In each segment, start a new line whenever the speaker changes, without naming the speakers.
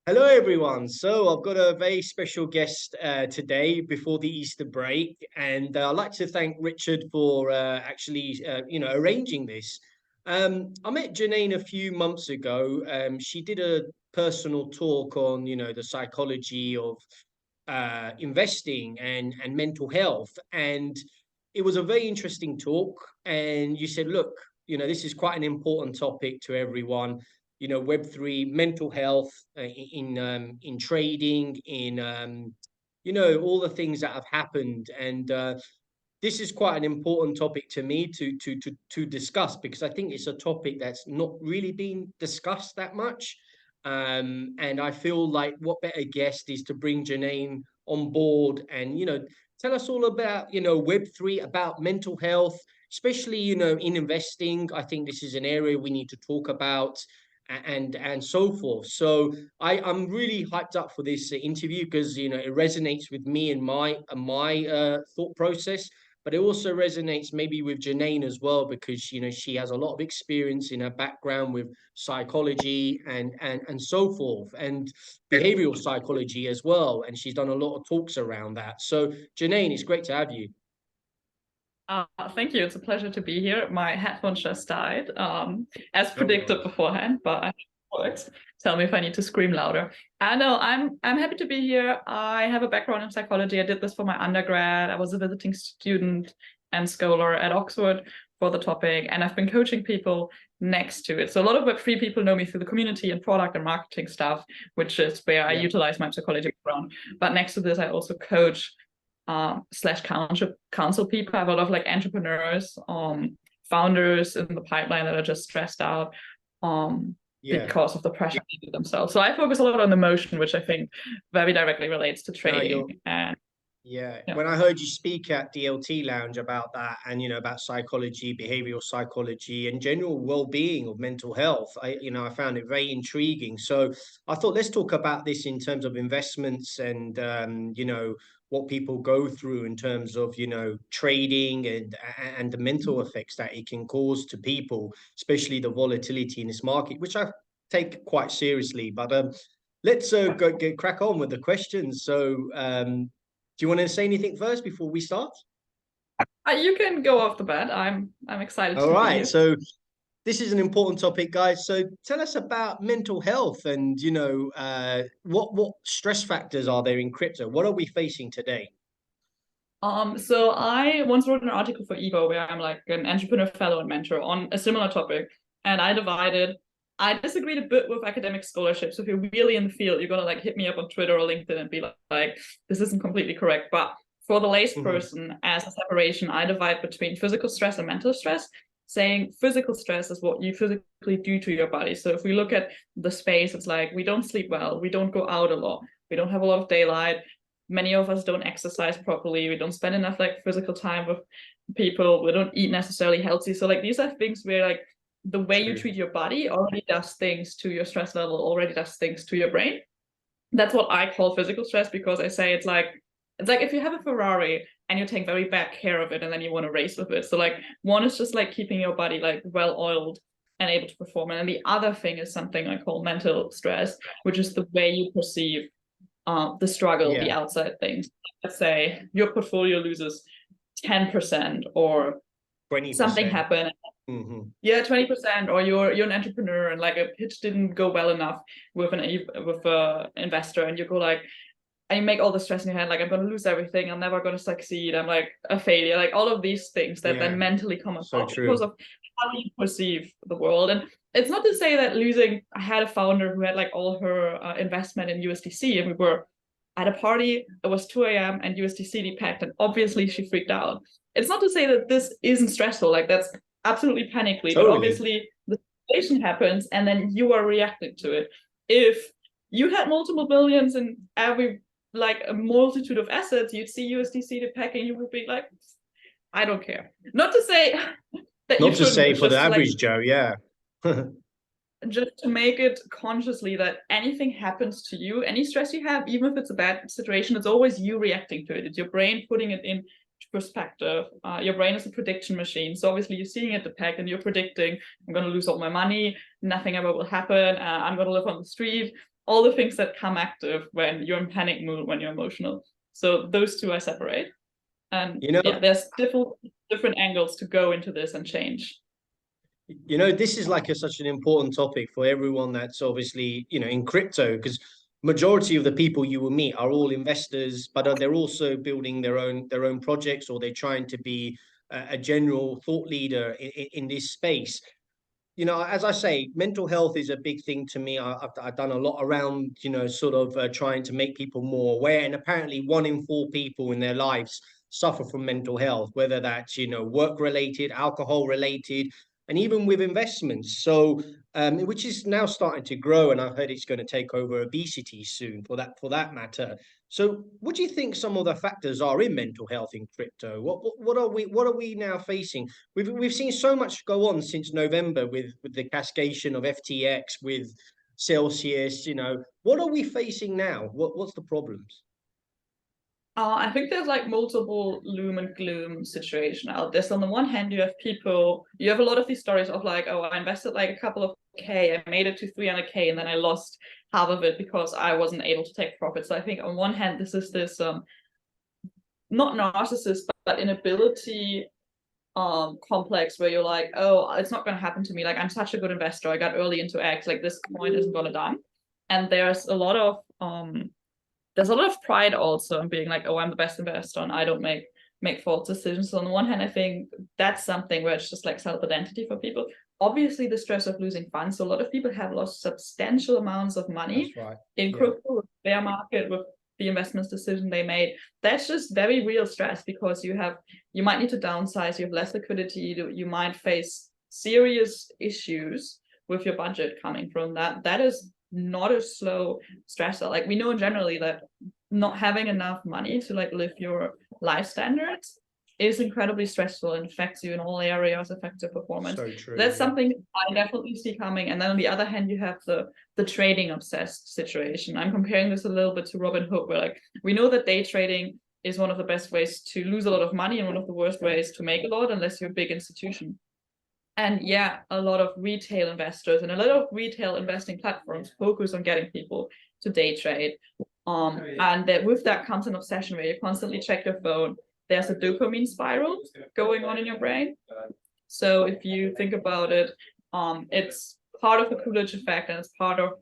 Hello, everyone. So I've got a very special guest today before the Easter break, and I'd like to thank Richard for arranging this. I met Janine a few months ago. She did a personal talk on, the psychology of investing and mental health, and it was a very interesting talk. And you said, look, this is quite an important topic to everyone. Web3 mental health in trading, in all the things that have happened, and this is quite an important topic to me to discuss, because I think it's a topic that's not really been discussed that much. And I feel like what better guest is to bring Janine on board and tell us all about Web3, about mental health, especially in investing. I think this is an area we need to talk about, and so forth. So I'm really hyped up for this interview, because it resonates with me and my thought process, but it also resonates maybe with Janine as well, because she has a lot of experience in her background with psychology and so forth, and behavioral psychology as well, and she's done a lot of talks around that. So Janine, it's great to have you.
Thank you. It's a pleasure to be here. My headphones just died, as
No
predicted
worries.
beforehand, but I think it works. Tell me if I need to scream louder. I know I'm happy to be here. I have a background in psychology. I did this for my undergrad. I was a visiting student and scholar at Oxford for the topic, and I've been coaching people next to it. So a lot of Web3 people know me through the community and product and marketing stuff, which is where I
Yeah.
utilize my psychology background. But next to this, I also coach slash counsel people. I have a lot of like entrepreneurs, founders in the pipeline that are just stressed out
Yeah.
because of the pressure themselves. So I focus a lot on emotion, which I think very directly relates to
No,
trading. And
yeah.
yeah.
When I heard you speak at DLT Lounge about that, and about psychology, behavioral psychology, and general well-being of mental health, I found it very intriguing. So I thought, let's talk about this in terms of investments, and what people go through in terms of trading, and the mental effects that it can cause to people, especially the volatility in this market, which I take quite seriously. But let's go get crack on with the questions. So do you want to say anything first before we start?
You can go off the bat. I'm excited
All
to be
right.
here.
So this is an important topic, guys. So tell us about mental health, and what stress factors are there in crypto? What are we facing today?
So I once wrote an article for Evo where I'm like an entrepreneur fellow and mentor on a similar topic. And I disagreed a bit with academic scholarship. So if you're really in the field, you're gonna like hit me up on Twitter or LinkedIn and be like, this isn't completely correct. But for the
Mhm.
layperson, as a separation, I divide between physical stress and mental stress, saying physical stress is what you physically do to your body. So if we look at the space, it's like we don't sleep well, we don't go out a lot, we don't have a lot of daylight, many of us don't exercise properly, we don't spend enough like physical time with people, we don't eat necessarily healthy. So like these are things where like the way you
True.
treat your body already does things to your stress level, already does things to your brain. That's what I call physical stress, because I say it's like if you have a Ferrari and you take very bad care of it and then you want to race with it. So like one is just like keeping your body like well oiled and able to perform, and then the other thing is something I call mental stress, which is the way you perceive the struggle, the
Yeah.
outside things. Let's say your portfolio loses 10% or something
20%.
happened.
Hmm.
Yeah, 20%, or you're an entrepreneur and like a pitch didn't go well enough with a investor, and you go like, and you make all the stress in your head, like I'm gonna lose everything, I'm never gonna succeed, I'm like a failure, like all of these things that
Yeah.
then mentally come
So
about because
true.
of how you perceive the world. And it's not to say that losing, I had a founder who had like all her investment in USDC, and we were at a party, it was 2 a.m. and USDC depacked, and obviously she freaked out. It's not to say that this isn't stressful, like that's absolutely panically, but
Totally.
obviously the situation happens and then you are reacting to it. If you had multiple billions in every like a multitude of assets, you'd see USDC depack and you would be like, I don't care. Not to say that you
Not to
shouldn't,
say
it's
for the
just like
average Joe. Yeah.
just to make it consciously that anything happens to you, any stress you have, even if it's a bad situation, it's always you reacting to it. It's your brain putting it in perspective. Your brain is a prediction machine. So obviously you're seeing it depact and you're predicting, I'm going to lose all my money, nothing ever will happen, I'm going to live on the street. all the things that come active when you're in panic mood, when you're emotional. So those two I separate. And yeah, there's different angles to go into this and change.
This is like such an important topic for everyone that's obviously, in crypto, because majority of the people you will meet are all investors, but they're also building their own projects, or they're trying to be a general thought leader in this space. As I say, mental health is a big thing to me. I've done a lot around, sort of trying to make people more aware. And apparently 1 in 4 people in their lives suffer from mental health, whether that's, work related, alcohol related, and even with investments. So, which is now starting to grow. And I've heard it's going to take over obesity soon for that matter. So, what do you think some of the factors are in mental health in crypto? What are we now facing? We've seen so much go on since November with the cascading of FTX, with Celsius. What are we facing now? What's the problems?
I think there's like multiple loom and gloom situation out there. So on the one hand, you have a lot of these stories of like, oh, I invested like a couple of K, I made it to 300K, and then I lost half of it because I wasn't able to take profit. So I think on one hand, this is this not narcissist, but inability complex where you're like, oh, it's not going to happen to me. Like, I'm such a good investor. I got early into X. Like, this coin isn't going to die. And there's a lot of pride also in being like, oh, I'm the best investor and I don't make false decisions. So on the one hand, I think that's something where it's just like self-identity for people. Obviously, the stress of losing funds. So a lot of people have lost substantial amounts of money in crypto, with bear market, with the investments decision they made. That's just very real stress, because you might need to downsize, you have less liquidity, you might face serious issues with your budget coming from that. That is not a slow stressor. Like, we know generally that not having enough money to like live your life standards is incredibly stressful and affects you in all areas, affects your performance.
So true.
That's something I definitely see coming. And then on the other hand, you have the trading obsessed situation. I'm comparing this a little bit to Robinhood, where like we know that day trading is one of the best ways to lose a lot of money and one of the worst ways to make a lot, unless you're a big institution. And yeah, a lot of retail investors and a lot of retail investing platforms focus on getting people to day trade. And that with that comes an obsession where you constantly check your phone. There's a dopamine spiral going on in your brain. So if you think about it, it's part of the Coolidge effect, and it's part of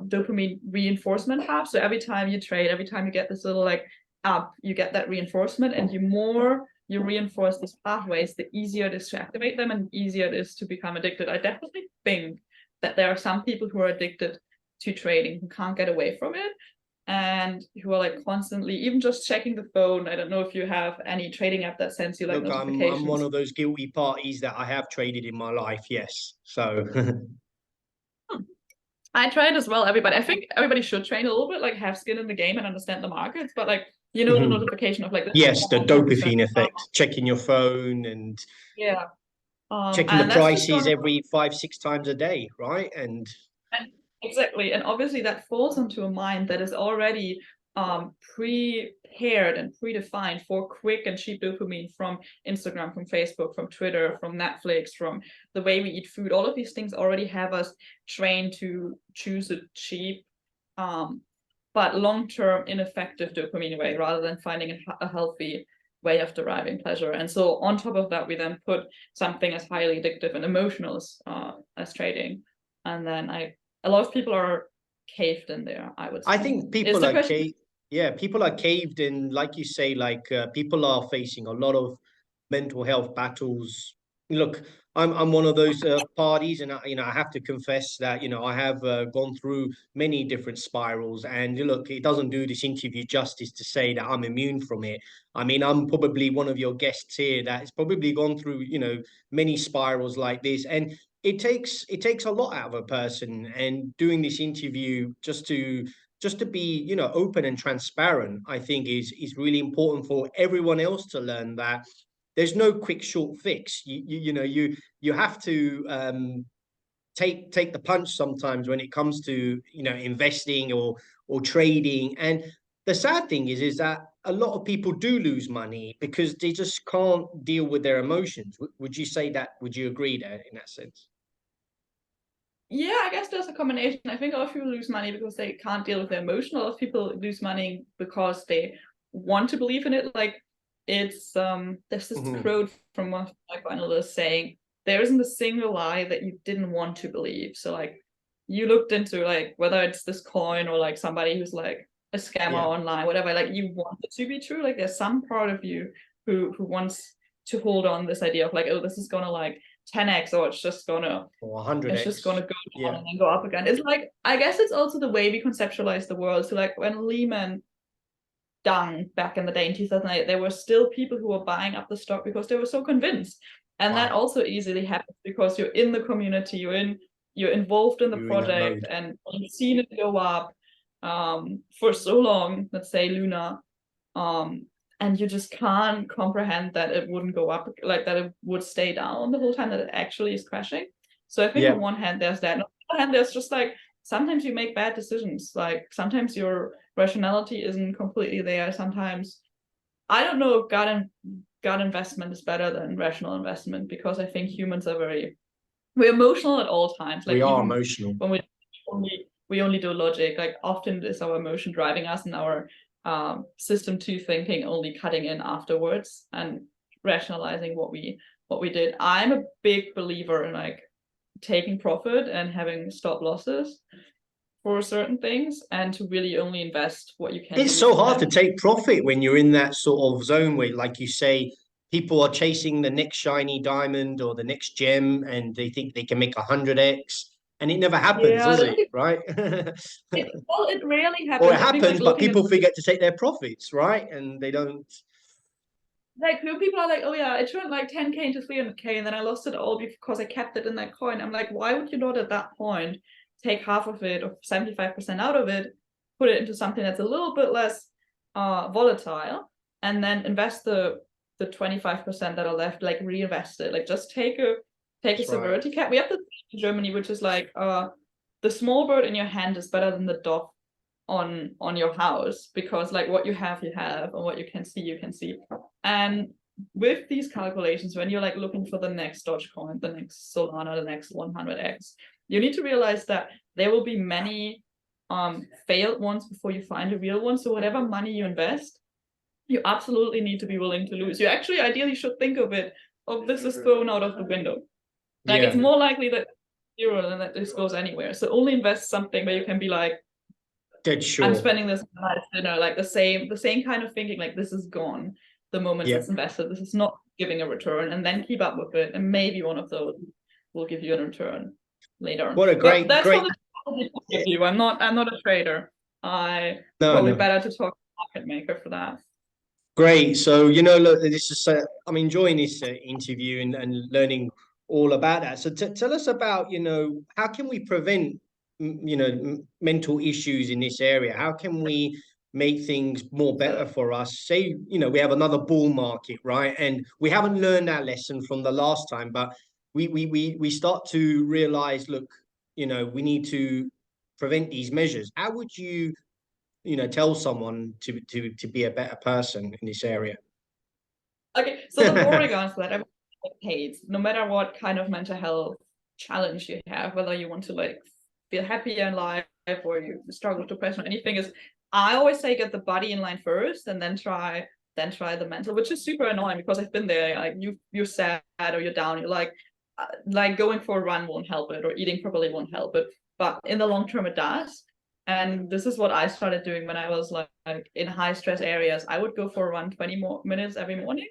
dopamine reinforcement hub. So every time you trade, every time you get this little like up, you get that reinforcement, and the more you reinforce these pathways, the easier it is to activate them and easier it is to become addicted. I definitely think that there are some people who are addicted to trading who can't get away from it, and who are like constantly even just checking the phone. I don't know if you have any trading app that sends you like
Look,
notifications.
I'm one of those guilty parties that I have traded in my life, yes. So
I tried as well, everybody. I think everybody should train a little bit, like have skin in the game and understand the markets, but like, the notification of like this.
Yes, the dopamine effect, checking your phone and
yeah,
checking the prices every 5-6 times a day, right? And
exactly, and obviously that falls onto a mind that is already prepared and predefined for quick and cheap dopamine from Instagram, from Facebook, from Twitter, from Netflix, from the way we eat food. All of these things already have us trained to choose a cheap but long-term ineffective dopamine way, rather than finding a healthy way of deriving pleasure. And so on top of that, we then put something as highly addictive and emotional as trading. And then a lot of people are caved in there, I would say.
I think people are people are caved in, like you say, like people are facing a lot of mental health battles. Look, I'm one of those parties, and I have to confess that I have gone through many different spirals. And look, it doesn't do this interview justice to say that I'm immune from it. I mean, I'm probably one of your guests here that has probably gone through many spirals like this, and it takes a lot out of a person. And doing this interview just to be open and transparent, I think is really important for everyone else to learn that there's no quick short fix. You have to take the punch sometimes when it comes to investing or trading. And the sad thing is that a lot of people do lose money because they just can't deal with their emotions. Would you say that? Would you agree there in that sense?
Yeah, I guess there's a combination. I think a lot of people lose money because they can't deal with their emotion. A lot of people lose money because they want to believe in it. Like it's there's this quote from one of my analysts saying there isn't a single lie that you didn't want to believe. So like you looked into like whether it's this coin or like somebody who's like a scammer online, whatever, like you want it to be true. Like there's some part of you who wants to hold on this idea of like, oh, this is gonna like 10x or it's just gonna
or
it's
100x.
just gonna go down and then go up again. It's like I guess it's also the way we conceptualize the world. So like when Lehman done back in the day in 2008, there were still people who were buying up the stock because they were so convinced. And that also easily happens because you're in the community, you're involved in the project, and you've seen it go up for so long, let's say Luna, and you just can't comprehend that it wouldn't go up, like that it would stay down the whole time, that it actually is crashing. So I think on one hand there's that, on the other hand there's just like sometimes you make bad decisions, like sometimes your rationality isn't completely there. Sometimes I don't know if gut investment is better than rational investment, because I think humans are we're emotional at all times. Like
we are emotional
when we only do logic. Like often it's our emotion driving us, and our system 2 thinking only cutting in afterwards and rationalizing what we did. I'm a big believer in like taking profit and having stop losses for certain things, and to really only invest what you can.
It's so hard to take profit when you're in that sort of zone where, like you say, people are chasing the next shiny diamond or the next gem, and they think they can make 100x, and it never happens, does it? Right?
It rarely happens.
Or it happens, but people forget to take their profits, right? And they don't.
Like people are like, oh yeah, it turned like 10k into 300k, and then I lost it all because I kept it in that coin. I'm like, why would you not at that point take half of it or 75% out of it, put it into something that's a little bit less volatile, and then invest the 25% that are left, like reinvest it, like just take a severity cap. We have the in Germany, which is like the small bird in your hand is better than the dog on your house, because like what you have, and what you can see. And with these calculations, when you're like looking for the next Dogecoin, the next Solana, the next 100x, you need to realize that there will be many failed ones before you find a real one. So whatever money you invest, you absolutely need to be willing to lose. You actually ideally should think of it, this is thrown out of the window. Like it's more likely that zero than that this goes anywhere. So only invest something where you can be like,
dead sure
I'm spending this night dinner, like the same kind of thinking, like this is gone the moment it's invested. This is not giving a return, and then keep up with it, and maybe one of those will give you a return later.
What a great,
but that's
great.
You. I'm not a trader. Probably better to talk to a market maker for that.
Great. So look, this is I'm enjoying this interview and learning all about that. So tell us about how can we prevent mental issues in this area? How can we make things more better for us? Say we have another bull market, right? And we haven't learned our lesson from the last time, but we start to realize, look, we need to prevent these measures. How would you tell someone to be a better person in this area?
Okay, so the boring answer that everyone hates, no matter what kind of mental health challenge you have, whether you want to like feel happier in life or you struggle with depression or anything, is I always say get the body in line first and then try the mental, which is super annoying because I've been there. Like you're sad or you're down, you're like going for a run won't help it, or eating properly won't help it, but in the long term it does. And this is what I started doing when I was like in high stress areas. I would go for a run 20 more minutes every morning.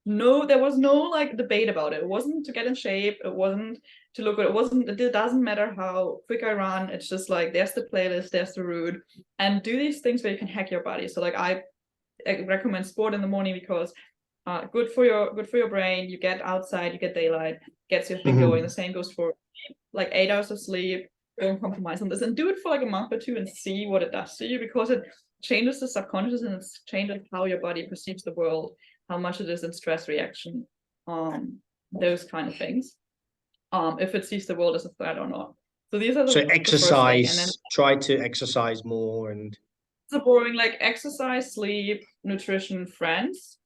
No, there was no like debate about it. It wasn't to get in shape. It wasn't to look good. It doesn't matter how quick I run. It's just like, there's the playlist, there's the route, and do these things where you can hack your body. So like I recommend sport in the morning because good for your brain. You get outside, you get daylight, gets your thing going. The same goes for like 8 hours of sleep. Don't compromise on this, and do it for like a month or two and see what it does to you, because it changes the subconscious and it changes how your body perceives the world, how much it is in stress reaction, those kind of things, if it sees the world as a threat or not. So these are the
exercise,
and then
try to exercise more. And
the boring, like exercise, sleep, nutrition, friends,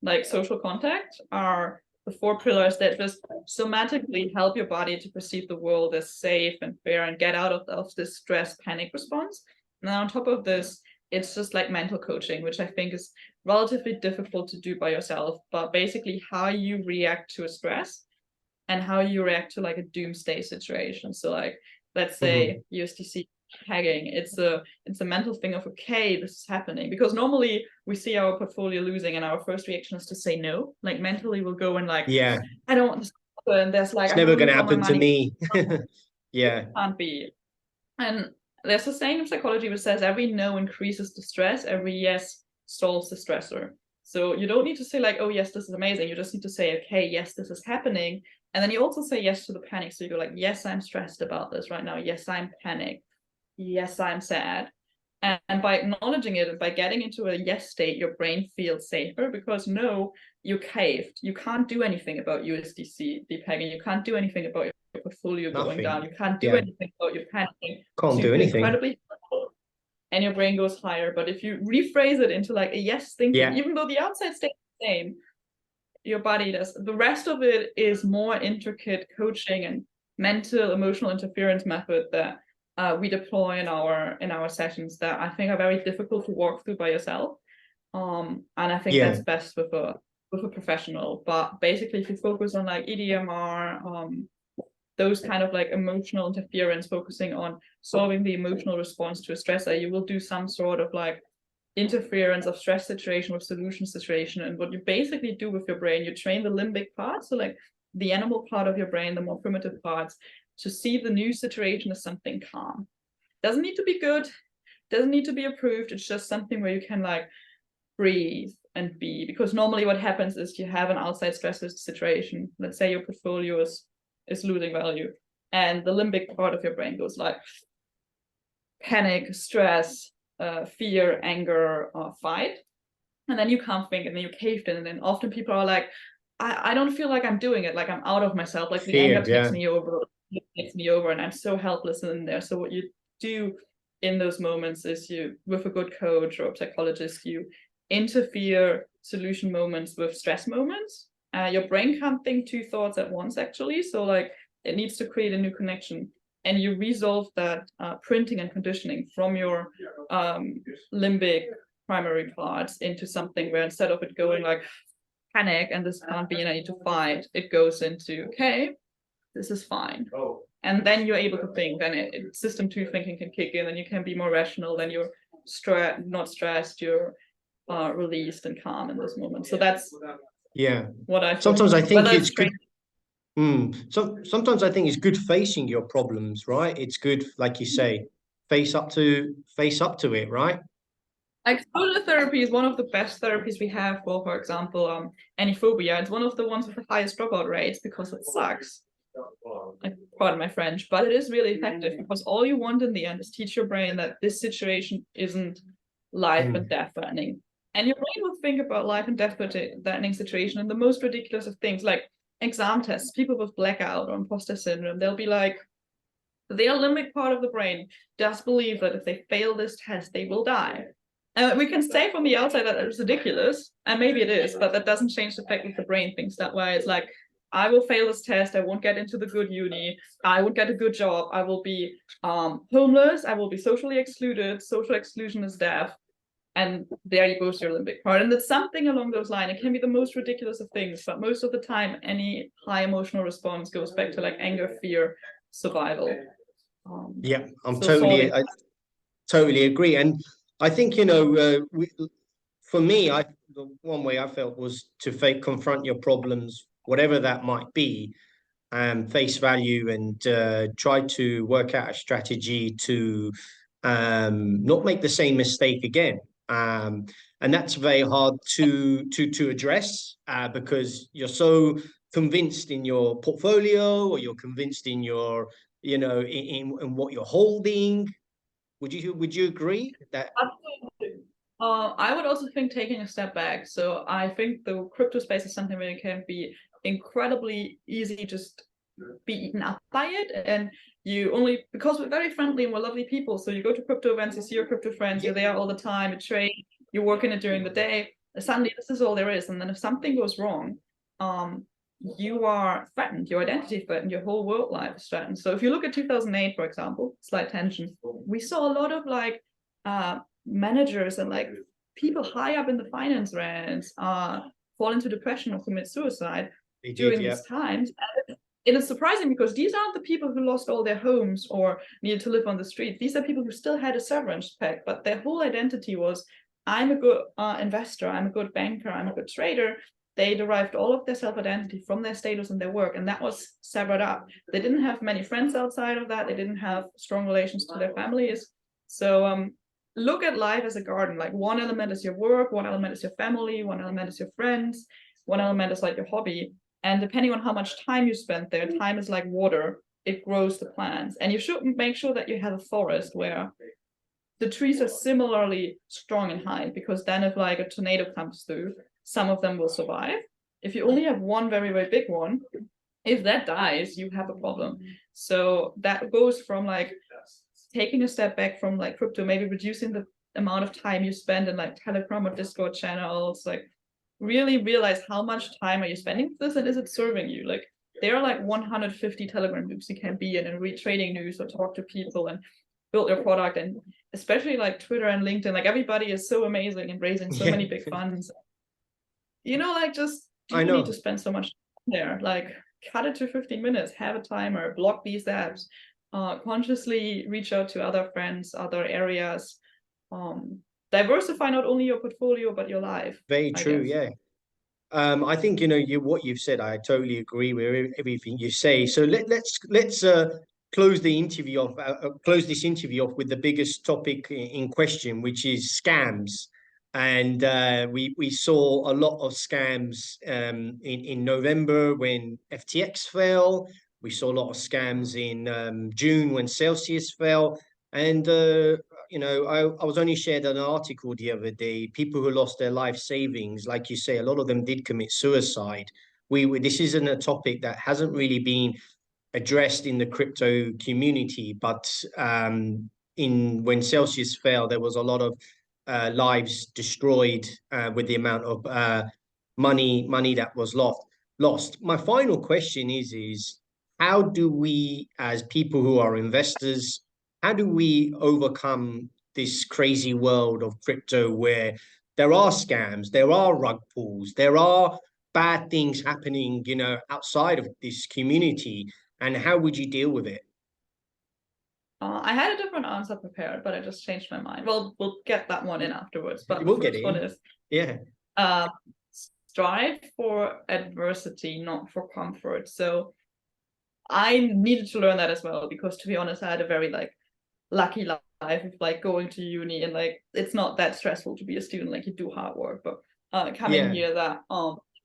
like social contact are the 4 pillars that just somatically help your body to perceive the world as safe and fair and get out of this stress panic response. And on top of this, it's just like mental coaching, which I think is relatively difficult to do by yourself, but basically how you react to a stress and how you react to like a doomsday situation. So like, let's say USDC pegging, it's a mental thing of, okay, this is happening, because normally we see our portfolio losing and our first reaction is to say no. Like mentally we'll go and like,
Yeah,
I don't want this to happen. There's like,
it's never going to happen to me. Yeah,
can't be. And there's a saying in psychology which says every no increases the stress, every yes solves the stressor. So you don't need to say like, oh yes, this is amazing. You just need to say, okay, yes, this is happening. And then you also say yes to the panic. So you go like, yes, I'm stressed about this right now. Yes, I'm panicked. Yes, I'm sad. And by acknowledging it and by getting into a yes state, your brain feels safer, because no, you caved. You can't do anything about USDC depegging. You can't do anything about your portfolio going down. You can't do anything about your panicking.
Can't do anything.
Incredibly helpful, and your brain goes higher. But if you rephrase it into like a yes thinking, even though the outside state is the same, your body does. The rest of it is more intricate coaching and mental emotional interference method that we deploy in our sessions that I think are very difficult to walk through by yourself. And I think that's best with a professional. But basically, if you focus on like EDMR, those kind of like emotional interference, focusing on solving the emotional response to a stressor, you will do some sort of like interference of stress situation with solution situation. And what you basically do with your brain, you train the limbic part, so like the animal part of your brain, the more primitive parts, to see the new situation as something calm. Doesn't need to be good, doesn't need to be approved. It's just something where you can like breathe and be. Because normally what happens is you have an outside stress situation. Let's say your portfolio is losing value, and the limbic part of your brain goes like panic, stress, fear, anger, fight. And then you can't think, and then you caved in. And then often people are like, I don't feel like I'm doing it, like I'm out of myself, like the anger takes me over. It takes me over and I'm so helpless in there. So what you do in those moments is you, with a good coach or a psychologist, you interfere solution moments with stress moments. Your brain can't think 2 thoughts at once, actually. So like it needs to create a new connection, and you resolve that printing and conditioning from your limbic primary parts into something where, instead of it going like panic and this can't be and I need to fight, it goes into, okay, this is fine. And then you're able to think, then system 2 thinking can kick in, and you can be more rational, then you're not stressed, you're released and calm in this moment. So that's what I
sometimes I think it's good. So sometimes I think it's good facing your problems, right? It's good, like you say, face up to it, right?
Exposure therapy is one of the best therapies we have for example, anyphobia. It's one of the ones with the highest dropout rates, because it sucks. Pardon my French, but it is really effective, because all you want in the end is teach your brain that this situation isn't life and death threatening. And your brain will think about life and death threatening situation in the most ridiculous of things, like exam tests. People with blackout or imposter syndrome, they'll be like, their limbic part of the brain does believe that if they fail this test, they will die. And we can say from the outside that it's ridiculous, and maybe it is, but that doesn't change the fact that the brain thinks that way. It's like, I will fail this test, I won't get into the good uni, I won't get a good job, I will be homeless, I will be socially excluded, social exclusion is death, and there goes your limbic part. And it's something along those lines. It can be the most ridiculous of things, but most of the time, any high emotional response goes back to like anger, fear, survival.
I totally agree. And I think, for me, the one way I felt was to confront your problems, whatever that might be, face value, and try to work out a strategy to not make the same mistake again. And that's very hard to address, because you're so convinced in your portfolio, or you're convinced in your, in what you're holding. Would you agree that?
Absolutely. I would also think taking a step back. So I think the crypto space is something where it can be incredibly easy just be eaten up by it, and you only, because we're very friendly and we're lovely people, so you go to crypto events, you see your crypto friends, you're there all the time, you trade, you work in it during the day, suddenly this is all there is. And then if something goes wrong, you are threatened, your identity threatened, your whole world life is threatened. So if you look at 2008, for example, slight tension, we saw a lot of like managers and like people high up in the finance ranks fall into depression or commit suicide during these times. And it is surprising because these aren't the people who lost all their homes or needed to live on the street. These are people who still had a severance pack, but their whole identity was, I'm a good investor, I'm a good banker, I'm a good trader. They derived all of their self-identity from their status and their work, and that was severed up. They didn't have many friends outside of that. They didn't have strong relations to their families. So look at life as a garden. Like one element is your work, one element is your family, one element is your friends, one element is like your hobby. And depending on how much time you spend there, time is like water. It grows the plants. And you should make sure that you have a forest where the trees are similarly strong and high, because then if like a tornado comes through, some of them will survive. If you only have one very, very big one, if that dies, you have a problem. So that goes from like taking a step back from like crypto, maybe reducing the amount of time you spend in like Telegram or Discord channels, like really realize how much time are you spending with this and is it serving you? Like there are like 150 Telegram groups you can be in and read trading news or talk to people and build your product. And especially like Twitter and LinkedIn, like everybody is so amazing and raising so many big funds. You know, like just people need to spend so much there. Like cut it to 15 minutes, have a timer, block these apps, consciously reach out to other friends, other areas, diversify not only your portfolio but your life.
Very true, yeah. I think what you've said. I totally agree with everything you say. So let's close the interview off. Close this interview off with the biggest topic in question, which is scams. And we saw a lot of scams in November when FTX fell. We saw a lot of scams in June when Celsius fell. And I was only shared an article the other day. People who lost their life savings, like you say, a lot of them did commit suicide. This isn't a topic that hasn't really been addressed in the crypto community, but when Celsius fell, there was a lot of lives destroyed with the amount of money that was lost. My final question is how do we, as people who are investors, how do we overcome this crazy world of crypto where there are scams, there are rug pulls, there are bad things happening, outside of this community? And how would you deal with it?
I had a different answer prepared, but I just changed my mind. Well, we'll get that one in afterwards. But
we'll
the
get
first
in.
one is strive for adversity, not for comfort. So I needed to learn that as well, because to be honest, I had a very like lucky life of like going to uni, and like it's not that stressful to be a student. Like you do hard work, but coming here, that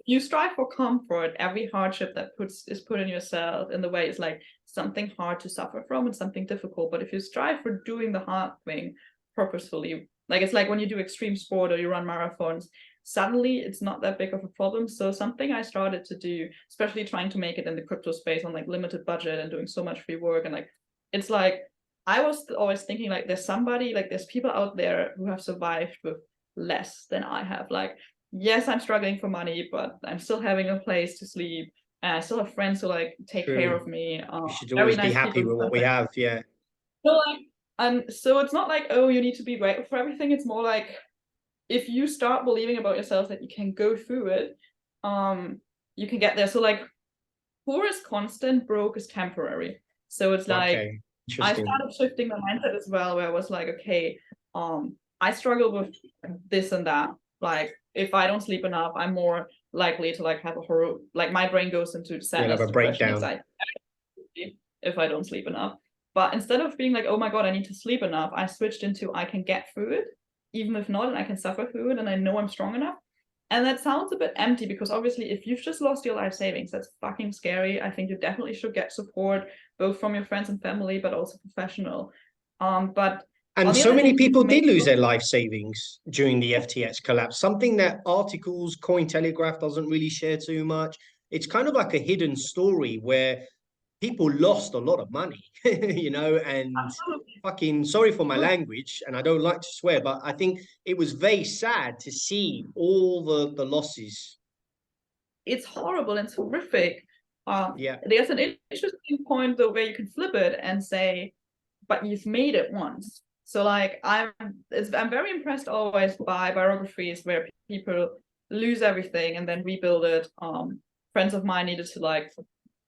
you strive for comfort, every hardship that is put in yourself in the way is like something hard to suffer from and something difficult. But if you strive for doing the hard thing purposefully, like it's like when you do extreme sport or you run marathons, suddenly it's not that big of a problem. So something I started to do, especially trying to make it in the crypto space on like limited budget and doing so much free work, and like it's like I was always thinking like there's people out there who have survived with less than I have. Like yes, I'm struggling for money, but I'm still having a place to sleep. And I still have friends who like take care of me.
We should always be happy with what we have. Yeah.
So like, and so it's not like, oh, you need to be grateful for everything. It's more like if you start believing about yourself that you can go through it, you can get there. So like, poor is constant, broke is temporary. So it's like I started shifting my mindset as well, where I was like, okay, I struggle with this and that. Like if I don't sleep enough, I'm more likely to like have a horror, like my brain goes into sadness,
have a breakdown,
anxiety if I don't sleep enough. But instead of being like, oh my God, I need to sleep enough, I switched into I can get through it, even if not, and I can suffer through it, and I know I'm strong enough. And that sounds a bit empty, because obviously if you've just lost your life savings, that's fucking scary. I think you definitely should get support, both from your friends and family, but also professional.
And so many people did lose their life savings during the FTX collapse, something that articles, Cointelegraph doesn't really share too much. It's kind of like a hidden story where people lost a lot of money, and fucking sorry for my language, and I don't like to swear, but I think it was very sad to see all the losses.
it's horrible and it's horrific.
Yeah.
There's an interesting point though where you can flip it and say, but you've made it once. So like I'm very impressed always by biographies where people lose everything and then rebuild it. Friends of mine needed to like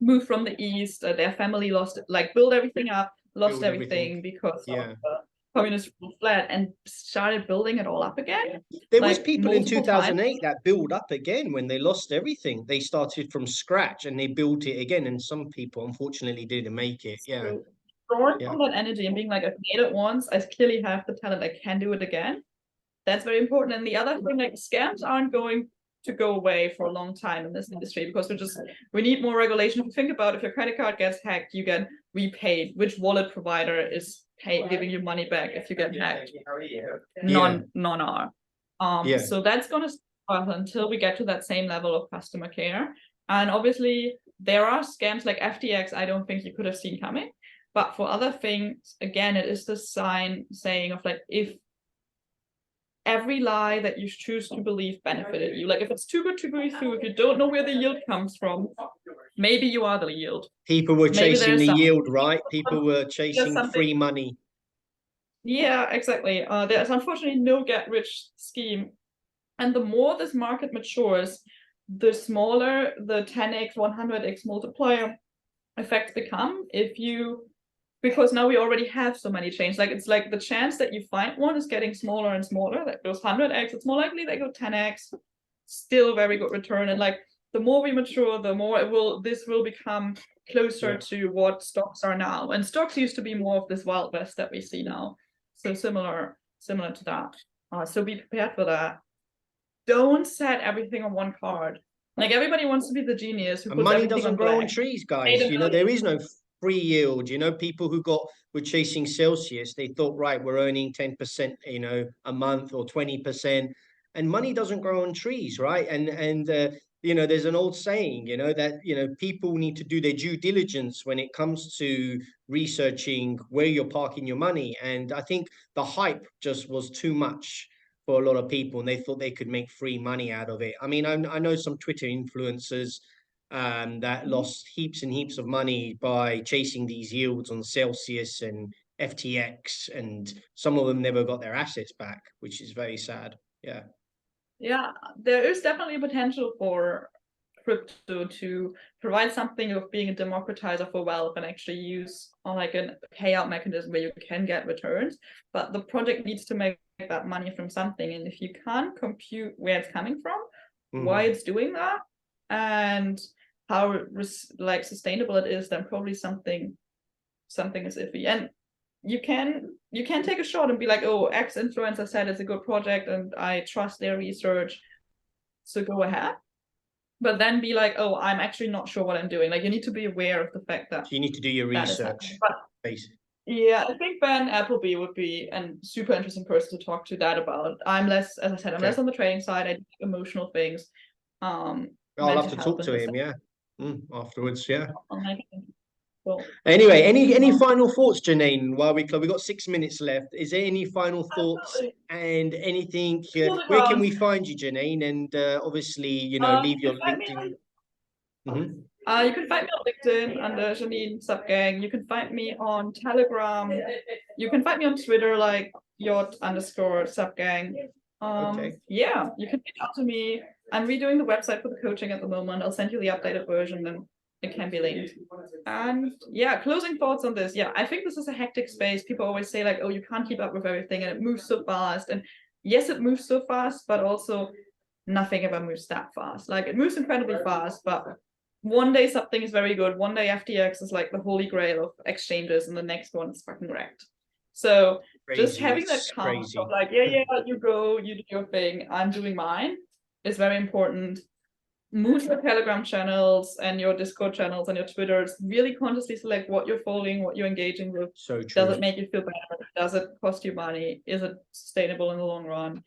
move from the east, their family lost, like build everything up, lost everything because of communist rule fled, and started building it all up again.
There was people in 2008 that built up again when they lost everything. They started from scratch and they built it again. And some people unfortunately didn't make it. Yeah.
So, drawing from that energy and being like, I've made it once, I clearly have the talent, I can do it again. That's very important. And the other thing, like scams aren't going to go away for a long time in this industry because we need more regulation. If you think about if your credit card gets hacked, you get repaid. Which wallet provider is giving you money back if you get hacked? None are. So that's going to start until we get to that same level of customer care. And obviously there are scams like FTX. I don't think you could have seen coming. But for other things, again, it is the saying of like, if every lie that you choose to believe benefited you, like if it's too good to be true, if you don't know where the yield comes from, maybe you are the yield.
People were chasing the yield, right? People were chasing free money.
Yeah, exactly. There's unfortunately no get-rich scheme. And the more this market matures, the smaller the 10x, 100x multiplier effects become because now we already have so many chains. Like it's like the chance that you find one is getting smaller and smaller. That goes 100x, it's more likely they go 10x. Still very good return. And like the more we mature, the more this will become closer to what stocks are now. And stocks used to be more of this wild west that we see now. So similar to that. So be prepared for that. Don't set everything on one card. Like everybody wants to be the genius.
Money doesn't grow on trees, guys. There is no free yield. People who were chasing Celsius, they thought, right, we're earning 10%, a month or 20%, and money doesn't grow on trees, right? And there's an old saying, that people need to do their due diligence when it comes to researching where you're parking your money. And I think the hype just was too much for a lot of people, and they thought they could make free money out of it. I mean, I know some Twitter influencers that lost heaps and heaps of money by chasing these yields on Celsius and FTX, and some of them never got their assets back, which is very sad. Yeah,
there is definitely a potential for crypto to provide something of being a democratizer for wealth and actually use like a payout mechanism where you can get returns, but the project needs to make that money from something, and if you can't compute where it's coming from, why it's doing that, and how like sustainable it is, then probably something is iffy. And you can take a shot and be like, oh, X influencer said it's a good project and I trust their research, so go ahead. But then be like, oh, I'm actually not sure what I'm doing. Like you need to be aware of the fact that
you need to do your research. Basically.
Yeah, I think Ben Appleby would be a super interesting person to talk to that about. I'm less, as I said, I'm less on the trading side. I do emotional things.
I'll have to talk to him, afterwards,
Cool.
Anyway, any final thoughts, Janine? While we got 6 minutes left, is there any final thoughts and anything? Where can we find you, Janine? And obviously, leave your LinkedIn.
You can find me on LinkedIn under Janine Subgang. You can find me on Telegram. You can find me on Twitter like yacht_subgang. Yeah, you can reach out to me. I'm redoing the website for the coaching at the moment. I'll send you the updated version and it can be linked. And yeah, closing thoughts on this. Yeah, I think this is a hectic space. People always say like, oh, you can't keep up with everything and it moves so fast. And yes, it moves so fast, but also nothing ever moves that fast. Like it moves incredibly fast, but one day something is very good. One day FTX is like the holy grail of exchanges and the next one is fucking wrecked. So just having that calm of like, you go, you do your thing, I'm doing mine is very important. Move your Telegram channels and your Discord channels and your Twitters. Really consciously select what you're following, what you're engaging with.
So true.
Does it make you feel better? Does it cost you money? Is it sustainable in the long run?